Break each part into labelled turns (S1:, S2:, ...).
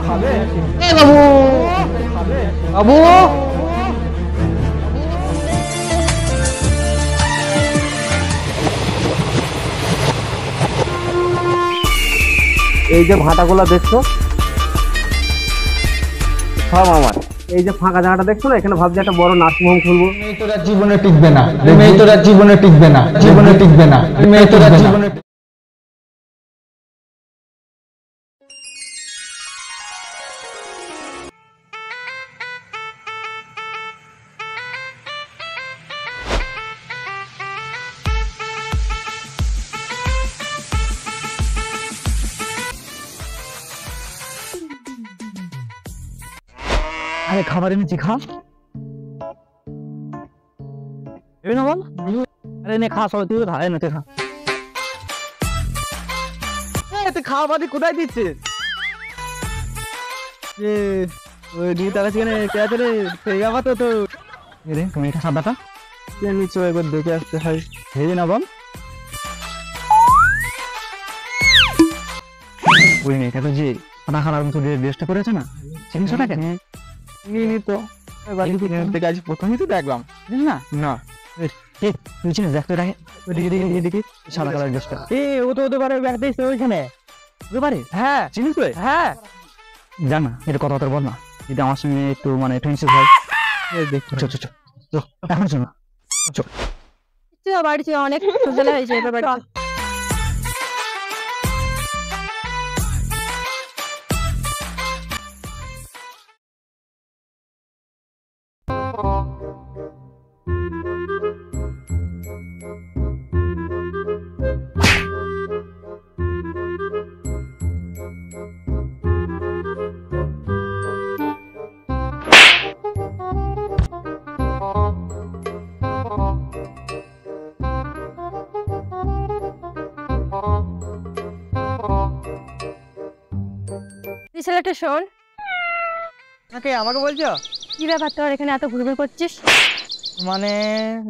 S1: খাবে এ বাবু খাবে বাবু এই যে ভাটাগুলা দেখছো সব আমার। এই যে ফাঁকা জায়গাটা দেখছো না, এখানে ভাবছি একটা বড় নার্সিং হোম খুলবো।
S2: মেয়ে তোরা জীবনে টিকবে না, মেয়ে তোরা জীবনে টিকবে না, জীবনে টিকবে না, মেয়ে তোরা জীবনে।
S1: আরে খাবার এনেছি, খা। না বল, আরে নে খা, সবাই তুই খা, এনে খা। তুই খাওয়া বাদি কোথায় দিচ্ছিস? ওই 2 টাকা সেখানে কে আছে রে? সেই গাবা তো তো রে, তুমি এটা খাবাটা কে নিচ্ছ? একবার দেখে আসতে হয়। ভেজে না বল। ওই মেয়েটা তো যে খানা খানার মতো ড্রেসটা করেছে না, চিনিস না কেন? চিনি তো, এবার দেখে আজ প্রথমেই তো দেখলাম। না না তুই চিনিস? দেখ তো দেখে, দেখি সাদা কালার ড্রেসটা। ও তো হতে পারে, ব্যাগ দিয়েছে ওইখানে, হতে পারে। হ্যাঁ চিনিস তুই? হ্যাঁ জানা, এটা কথা বল না, যদি আমার সঙ্গে একটু মানে ফ্রেন্ডশিপ হয়। এখন শোনো,
S3: বাড়িতে অনেক সোজা হয়েছে এবার বাড়ি। ছেলেটা শোন।
S1: আমাকে বলছো?
S3: কি ব্যাপার তোর এখানে এত ঘুরঘুর করছিস?
S1: মানে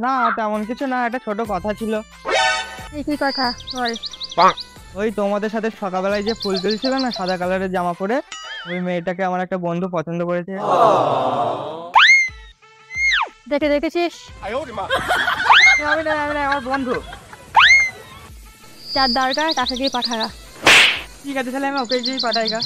S1: না তেমন কিছু না, একটা ছোট কথা ছিল।
S3: এই কি কথা বল।
S1: ওই তোমাদের সাথে সকালবেলায় যে ফুল তুলছিল না সাদা কালারের জামা পরে, ওই মেয়েটাকে আমার একটা বন্ধু পছন্দ করেছে।
S3: দেখেছিস?
S1: আমি না আমার বন্ধু।
S3: যার দরকার তাকে গিয়ে পাঠাগা।
S1: ঠিক আছে তাহলে আমি ওকে গিয়ে পাঠাইগা।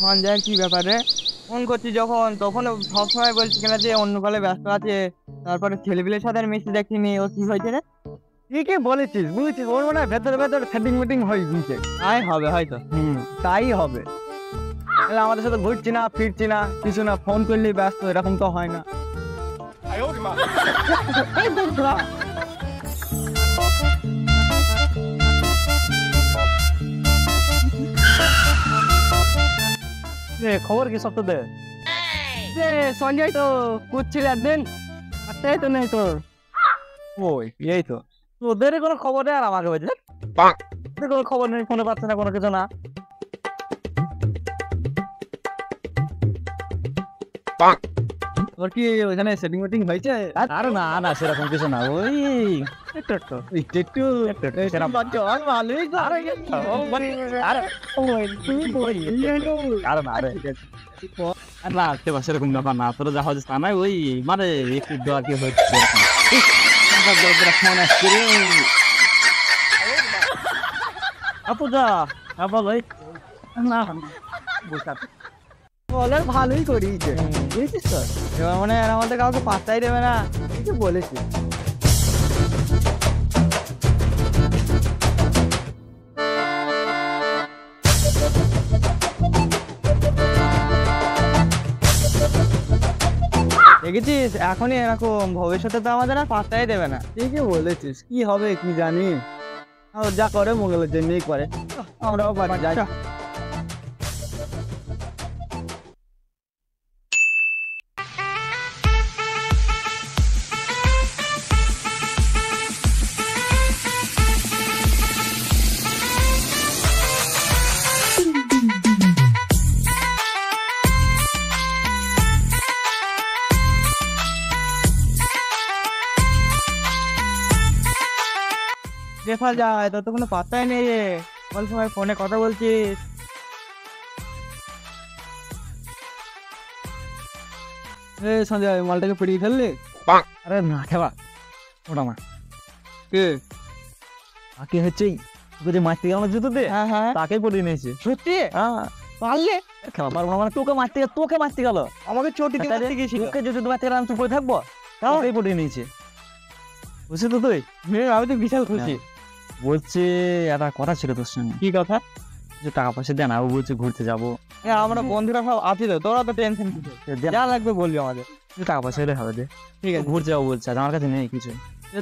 S1: সঞ্জয় কি ব্যাপারে ফোন করছি যখন, তখন সবসময় বলছি কিনা যে অন্য কলে ব্যস্ত আছে, তারপরে ছেলেপিলের সাথে মিশতে দেখিনি। ও কি হয়েছে রে? ঠিকই বলেছিস, বুঝেছিস, ওর মনে হয় ভেতরে ভেতরে সেটিং মিটিং হয়ে গিয়েছে। তাই হবে হয়তো। তাই হবে। তাহলে আমাদের সাথে ঘুরছি না, ফিরছি না, কিছু না, ফোন করলেই ব্যস্ত, এরকম তো হয় না। খবর কি সব তো দে। সঞ্জয় তো করছিল একদিন, তাই তো নেই তোর। ওই এই তো তোদের কোনো খবর নেই, আর আমাকে বলছে কোনো খবর নেই, ফোনে পাচ্ছে না, কোনো কিছু না। তোর কি ওইখানে সেটিং মিটিং হয়েছে? আর না না সেরকম কিছু না, ওই একটু সেরকম ব্যাপার না, তোরা যা হচ্ছে তা নাই, ওই মানে একটু আর কি হচ্ছে। আপু যা বল না বলে ভালোই করিয়েছে, বুঝেছিস তো? এবার মানে আমাদের কাউকে পাত্তাই দেবে না, কিছু বলেছি। দেখেছিস এখনই এরকম, ভবিষ্যতে তো আমাদের আর পাত্তাই দেবে না। ঠিকই বলেছিস, কি হবে কি জানি। যা করে মঙ্গলের জন্যই করে, আমরাও যাই। রেফার যায় তোর তো কোনো পাত্তাই নেই রে, বল সময় ফোনে কথা বলছিস। সঞ্জয় মালটাকে পেরিয়ে ফেললি? আরে না খেবা ওটা মা কে আকে হচ্ছে তোকে যে মারতে গেল জুতো দে, তাকে পড়িয়ে নিয়েছে। সত্যি? হ্যাঁ পারলে খেলা পারবো না, মানে তোকে মারতে গেল, আমাকে চটি দিয়ে মারতে গেছিল। তোকে যদি মারতে গেলে আমি চুপ করে থাকবো? তাই পড়িয়ে নিয়েছে। বুঝলি তো তুই? আমি তো বিশাল খুশি। বলছে একটা কথা ছিল তোর সঙ্গে। কি কথা? যে টাকা পয়সা দেন, ও বলছে ঘুরতে যাবো। হ্যাঁ আমরা বন্ধুরা সব আছি তো, তোরা তো টেনশন যা লাগবে বলবি আমাদের। টাকা পয়সা এলে হবে দে, ঠিক আছে ঘুরতে যাবো বলছে, আমার কাছে নেই কিছু।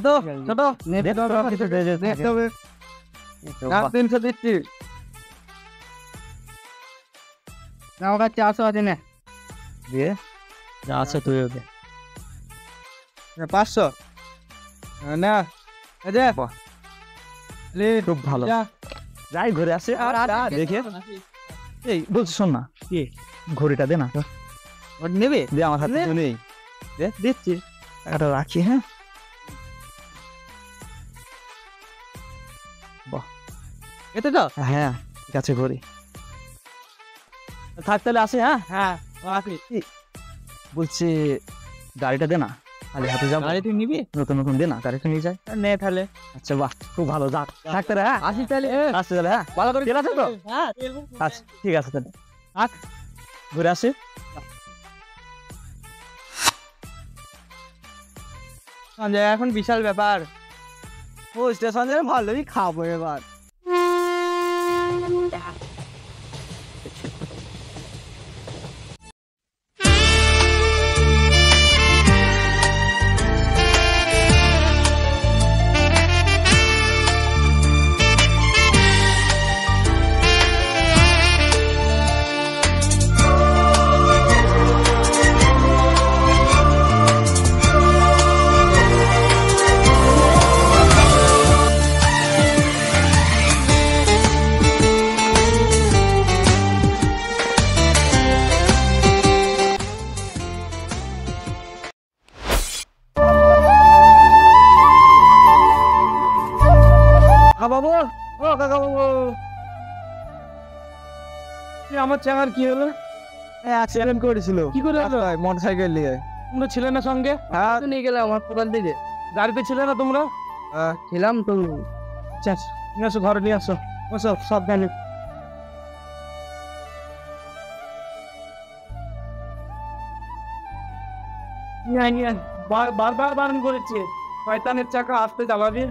S1: তো ছোট দেখতে হবে, 300 দিচ্ছি। আমার কাছে 400 আছে না, দিয়ে যা আছে তুই ওকে 500 না। খুব ভালো, যাই ঘুরে আসে আর দেখে। এই বলছি শোন না, কি ঘড়িটা দে না তো, নেবে দে, আমার হাতে তো নেই, দিচ্ছি টাকাটা রাখি। হ্যাঁ বাহ এতে তো, হ্যাঁ ঠিক আছে ঘড়ি থাক তাহলে আসে। হ্যাঁ হ্যাঁ বলছি গাড়িটা দে না, খালি হাতে যাবো। গাড়ি তুই নিবি? নতুন নতুন দে না, গাড়িটা নিয়ে যাই। নে তাহলে। আচ্ছা বাহ খুব ভালো, যাক থাক তাহলে। হ্যাঁ আসি তাহলে, আসতে তাহলে। হ্যাঁ ভালো করে তেল আছে তো? আচ্ছা ঠিক আছে তাহলে থাক, ঘুরে আসি। সঞ্জয় এখন বিশাল ব্যাপার, ও স্টেশন যাবে ভালোই খাবো এবার। বাবু, ও কাকা বাবু, আমার চাঙার কি হলো? অ্যাক্সিডেন্ট করেছিল। কি করে হলো? মোটরসাইকেল নিয়ে। তোমরা ছিলে না সঙ্গে? হ্যাঁ নিয়ে গেলাম আমার কোথাল থেকে। গাড়িতে ছিলে না তোমরা? ছিলাম তো। আচ্ছা নিয়ে আসো, ঘরে নিয়ে আসো, বসো সাবধানে। বারবার বারণ করেছে, শয়তানের চাকা আসতে চালাবি।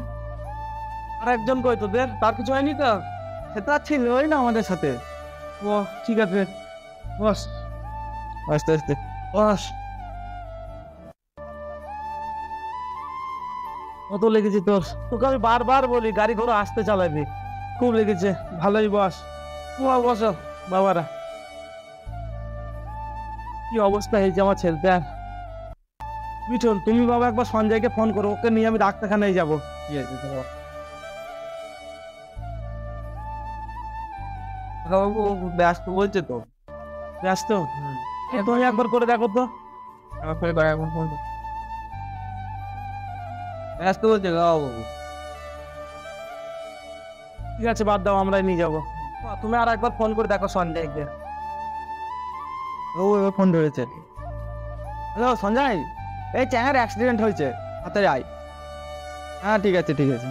S1: আর একজন কই তোদের, তার কিছু হয়নি তো? সেটা ছিলই না আমাদের সাথে। ও ঠিক আছে, বস আস্তে আস্তে বস। কত লেগেছে তোর? তোকে আমি বারবার বলি গাড়ি ঘোড়া আসতে চালাবি। খুব লেগেছে, ভালোই বস। বসো বাবারা। কি অবস্থা হয়েছে আমার ছেলেটার। মিঠুন তুমি বাবা একবার সঞ্জয়কে ফোন করো, ওকে নিয়ে আমি ডাক্তারখানায় যাবো। ঠিক আছে বাবু, ব্যস্ত বলছে তো। ব্যস্ত? তুমি একবার করে দেখো তো। ব্যস্ত বলছে বাবু। ঠিক আছে বাদ দাও, আমরাই নিয়ে যাবো। তুমি আর একবার ফোন করে দেখো সঞ্জয়কে। ও এবার ফোন ধরেছে। হ্যালো সঞ্জয়, এই চ্যাঙার অ্যাক্সিডেন্ট হয়েছে, হাতে আয়। হ্যাঁ ঠিক আছে ঠিক আছে।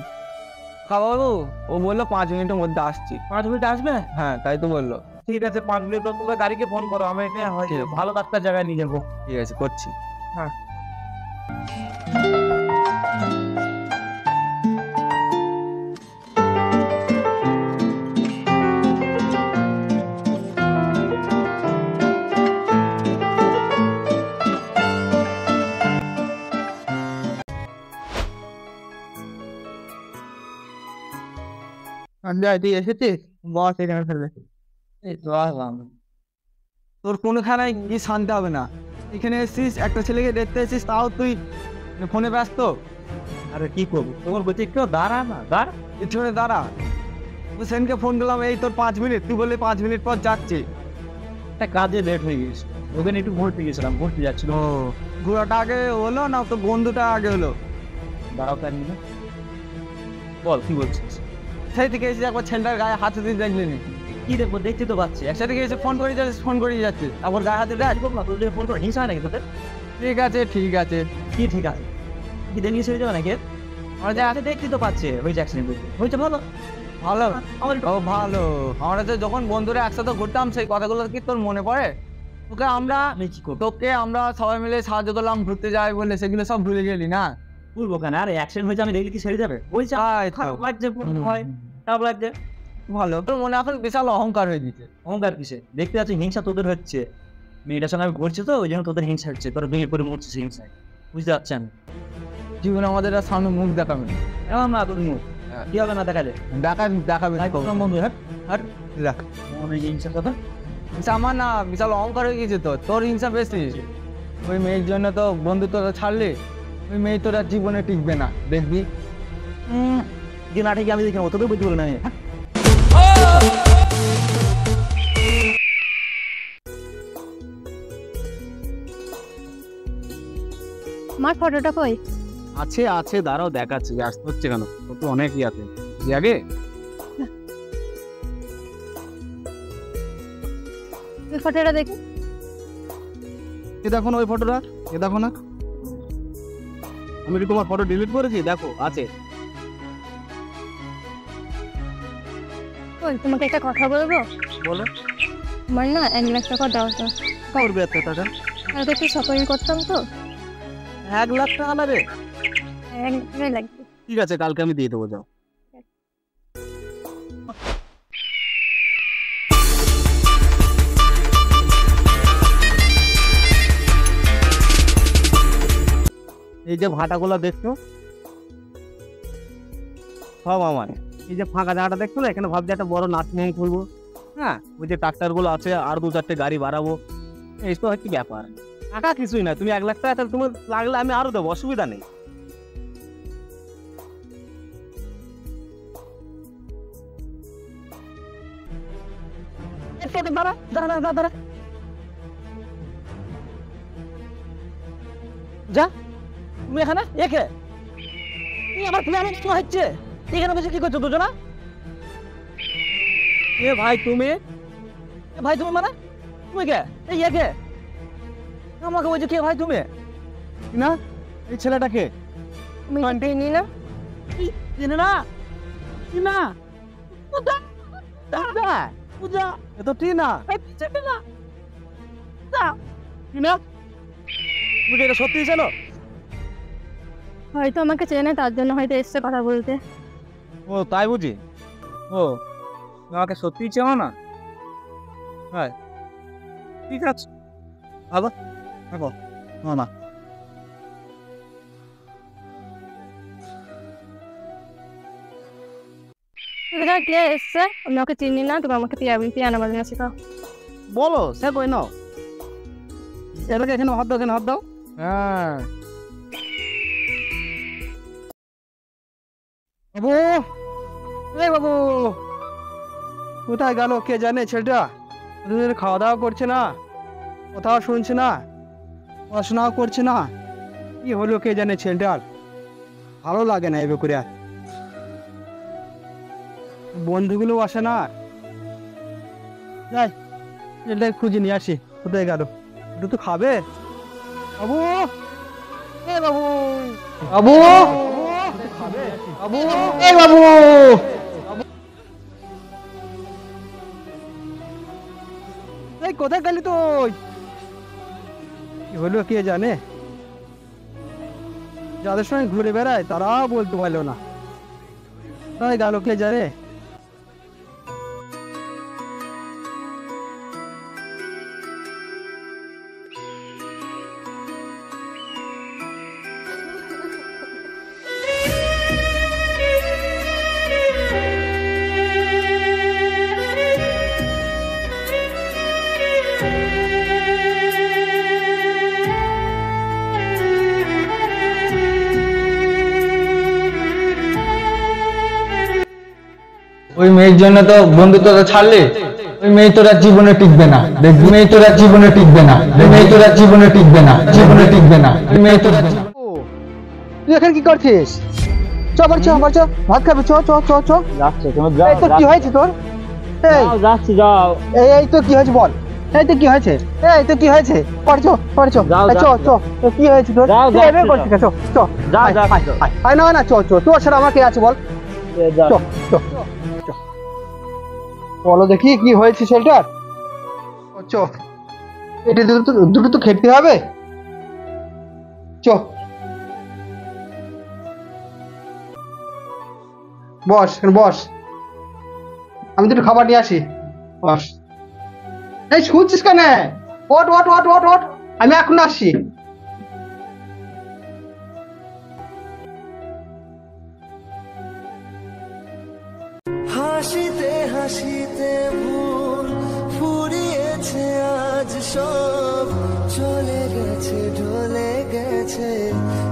S1: বাবু ও বললো 5 মিনিটের মধ্যে আসছি। 5 মিনিট আসবে? হ্যাঁ তাই তো বললো। ঠিক আছে 5 মিনিট পর তোমরা গাড়িকে ফোন করো, আমি এখানে ভালো ডাক্তার জায়গায় নিয়ে যাবো। ঠিক আছে করছি। হ্যাঁ তুই এসেছিস? বস এখানে ফেলবে। এই তো আসলাম। তোর কোনোখানায় গিয়ে শান্তি হবে না। এখানে এসেছিস, একটা ছেলেকে দেখতে এসেছিস, তাও তুই ফোনে ব্যস্ত। আরে কি করবো, তোমার বলছি একটু দাঁড়া না, দাঁড়া পিছনে দাঁড়া। সেনকে ফোন করলাম, এই তোর 5 মিনিট, তুই বললি 5 মিনিট পর যাচ্ছি। একটা কাজে লেট হয়ে গেছে, ওখানে একটু ঘুরতে গেছিলাম, ঘুরতে যাচ্ছিল। ও ঘোরাটা আগে হলো না তোর বন্ধুটা আগে হলো? দাঁড়াও তার নিয়ে
S4: বল কি বলছিস?
S1: সেই থেকে এসে একবার ছেলেটার গায়ে হাত দিতে দেখলি নি?
S4: কি দেখবো, দেখতে তো পাচ্ছি
S1: একসাথে এসে ফোন করে যাচ্ছিস, ফোন করে যাচ্ছিস, আবার গায়ে হাতে দেয়।
S4: না তোদের ফোন করে হিংসা হয় নাকি তোদের?
S1: ঠিক আছে ঠিক আছে।
S4: কি ঠিক আছে? কি দেখিয়ে ছেড়ে যাবে নাকি? আমরা যা আছে দেখতে তো পাচ্ছে হয়েছে অ্যাক্সিডেন্ট হয়েছে। ভালো
S1: ভালো
S4: আমার
S1: ও ভালো। আমরা তো যখন বন্ধুরা একসাথে ঘুরতাম সেই কথাগুলো কি তোর মনে পড়ে? তোকে আমরা
S4: আমি কি করবো?
S1: তোকে আমরা সবাই মিলে সাহায্য করলাম ঘুরতে যাই বলে, সেগুলো সব ভুলে গেলি না?
S4: বলবো কেন? আরে অ্যাক্সিডেন্ট হয়েছে আমি দেখলে কি ছেড়ে যাবে? বলছে
S1: তাই তো।
S4: খারাপ লাগছে, হয় খারাপ লাগছে।
S1: ভালো, তোর মনে এখন বিশাল অহংকার হয়ে দিচ্ছে।
S4: অহংকার কিসে? দেখতে পাচ্ছি হিংসা তোদের হচ্ছে। মেয়েটার সঙ্গে আমি ঘুরছি তো ওই জন্য তোদের হিংসা হচ্ছে, তোরা ভেঙে পড়ে মরছিস হিংসায়। বুঝতে পারছি আমি।
S1: জীবনে আমাদের আর সামনে মুখ দেখাবে না।
S4: এমন না তোর মুখ কি হবে না দেখা যায়।
S1: দেখাবে না।
S4: বন্ধু হ্যাঁ আর
S1: দেখ,
S4: মনে হয় হিংসা কথা।
S1: হিংসা আমার না, বিশাল অহংকার হয়ে গেছে তো। তোর হিংসা বেশি। ওই মেয়ের জন্য তো বন্ধুত্বটা ছাড়লি, ওই মেয়ে তোর আর জীবনে টিকবে না, দেখবি।
S4: যে না ঠিক আমি দেখে নেবো, তোকে বুঝতে বলে না আমি।
S3: আমার ফটোটা কই?
S5: আছে আছে, দাঁড়াও দেখাচ্ছি। ব্যস্ত হচ্ছে কেন? ও তো অনেকই আছে। যে আগে
S3: ওই ফটোটা দেখি।
S5: এ দেখো না ওই ফটোটা, এ দেখো না। আমি কি তোমার ফটো ডিলিট করেছি? দেখো আছে।
S3: ওই তোমাকে একটা কথা বলবো।
S5: বলো।
S3: আমার না 1 লাখ টাকা দাও তো।
S5: করবে এত টাকা?
S3: কালকে একটু শপিং করতাম তো,
S5: 1 লাখ টাকা লাগে?
S3: 1 লাখ টাকাই লাগবে।
S5: ঠিক আছে, কালকে আমি দিয়ে দেবো, যাও। এই যে ভাটাগুলো দেখছো সব আমার। এই যে ফাঁকা জায়গাটা দেখছো না, এখানে ভাবছি একটা বড় নার্সিংহোম খুলবো। হ্যাঁ, ওই যে ট্রাক্টর গুলো আছে আর 2-4টে গাড়ি বাড়াবো। এই তো হচ্ছে ব্যাপার। টাকা কিছুই না, তুমি 1 লাখ টাকা তাহলে তোমার লাগলে আমি আরো দেবো, অসুবিধা নেই।
S4: দাঁড়া দাঁড়া দাঁড়া দাঁড়া যা। তুমি এখানে একে আমার প্ল্যান হচ্ছে এখানে বসে কি করছো দুজনা? এ ভাই তুমি, এ ভাই তুমি মানে তুমি কে? এই একে আমাকে বলছো কে ভাই তুমি?
S5: না, এই ছেলেটাকে
S3: আমি চিনি না।
S4: চিনে না? চিনা পূজা দাদা পূজা
S5: এ তো টিনা।
S4: চিনে না চিনা? তুমি কি এটা সত্যি জানো?
S3: হয়তো আমাকে চেনে, তার জন্য হয়তো এসছে কথা বলতে।
S5: ও তাই বুঝি? ও আমাকে সত্যিই চেনো না? হ্যাঁ ঠিক আছে, ভালো থাকো। না
S3: এখানে কে এসছে? আমি ওকে চিনি না, তুমি আমাকে পিয়ানো বাজানো শেখাও।
S5: বলো, সে কই নাও। এটাকে এখানে হাত দাও, এখানে হাত দাও।
S1: হ্যাঁ
S5: বাবু, এই বাবু কোথায় গেল কে জানে? ছেলেটা ওদের খাওয়া দাওয়া করছে না, কোথাও শুনছে না, পড়াশোনাও করছে না। কি হলো কে জানে ছেলেটার? ভালো লাগে না এভাবে করে। আর বন্ধুগুলো আসে না। যাই ছেলেটাকে খুঁজে নিয়ে আসি, কোথায় গেল? একটু তো খাবে। বাবু, এ বাবু, বাবু খাবে? বাবু, এই বাবু, এই কোথায় গেলি তুই? কি হলো কে জানে? যাদের সঙ্গে ঘুরে বেড়ায় তারা বলতে পারলো না, তাই গেল কে জানে।
S2: ওই মেয়ের জন্য তো বন্ধুত্বটা ছাড়লে, ওই মেয়ে তোরা জীবনে টিকবে না, দেখবি। মেয়ে তোরা জীবনে টিকবে না, মেয়ে তোরা জীবনে টিকবে না, জীবনে টিকবে না, মেয়ে তোরা। তুই এখানে কি করছিস?
S5: চ বাড়ি চ বাড়ি চ, ভাত খাবি, চ চ চ চ।
S1: যাচ্ছে তুমি
S5: এই তো কি হয়েছে তোর? এই
S1: যাচ্ছি যাও
S5: এই তো কি হয়েছে বল? এই তো কি হয়েছে? এই তো কি হয়েছে? বাড়ি চ বাড়ি চ,
S1: যাও,
S5: এই চ
S1: যাও,
S5: চ। তো কি হয়েছে তোর?
S1: যাও,
S5: এই
S1: যাচ্ছি,
S5: এভাবে করছিস কেন? চ চ
S1: যাও,
S5: আয়,
S1: যাচ্ছি,
S5: আয়,
S1: যাও।
S5: আয়। আয় না না চ চ, তোর ছাড়া আমার কে আছে বল? চ চ চ। বলো দেখি কি হয়েছে ছেলেটার? চ, এটা দুটো দুটো তো খেতে হবে। চ বস এখানে বস, আমি দুটো খাবার নিয়ে আসি। বস। এই শুনছিস কেন? ওট ওট ওট ওট ওট, আমি এখন আসছি।
S6: হাসিতে হাসিতে ভুল ফুরিয়েছে আজ সব, চলে গেছে ঢলে গেছে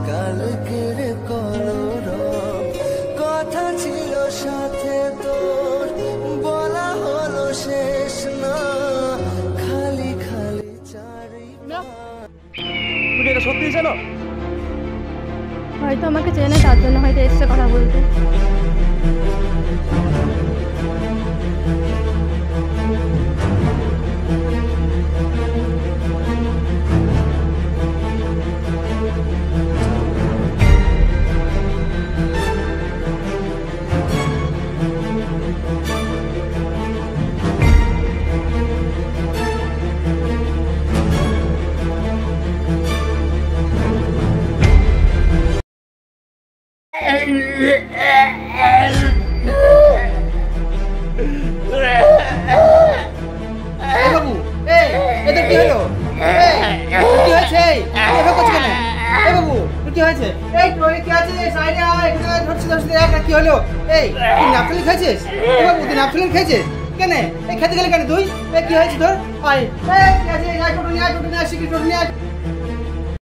S6: কালকের কলরব। কথা ছিল সাথে তোর, বলা হলো শেষ না, খালি খালি
S4: তুমি এটা সত্যি জানো?
S3: হয়তো আমাকে চেনে, তার জন্য হয়তো এসছে কথা বলতে।
S5: এই বাবু, এই এদের কি হলো? এই তোর কি হয়েছে? এভাবে করছিস কেন? এই বাবু তোর কি হয়েছে? এই তোর কি আছে? সাইডে আয়, এখানে ধরছিস ধরছিস, একটা কি হলো? এই তুই নাপথলিন খেয়েছিস? এই বাবু তুই নাপথলিন খেয়েছিস কেন? এই খেতে গেলে কেন তুই? এই কি হয়েছে তোর? আয়, এই কি আছে? আয় টোটো নিয়ে আয়, টোটো নিয়ে আয়, শিগগিরি টোটো নিয়ে আয়।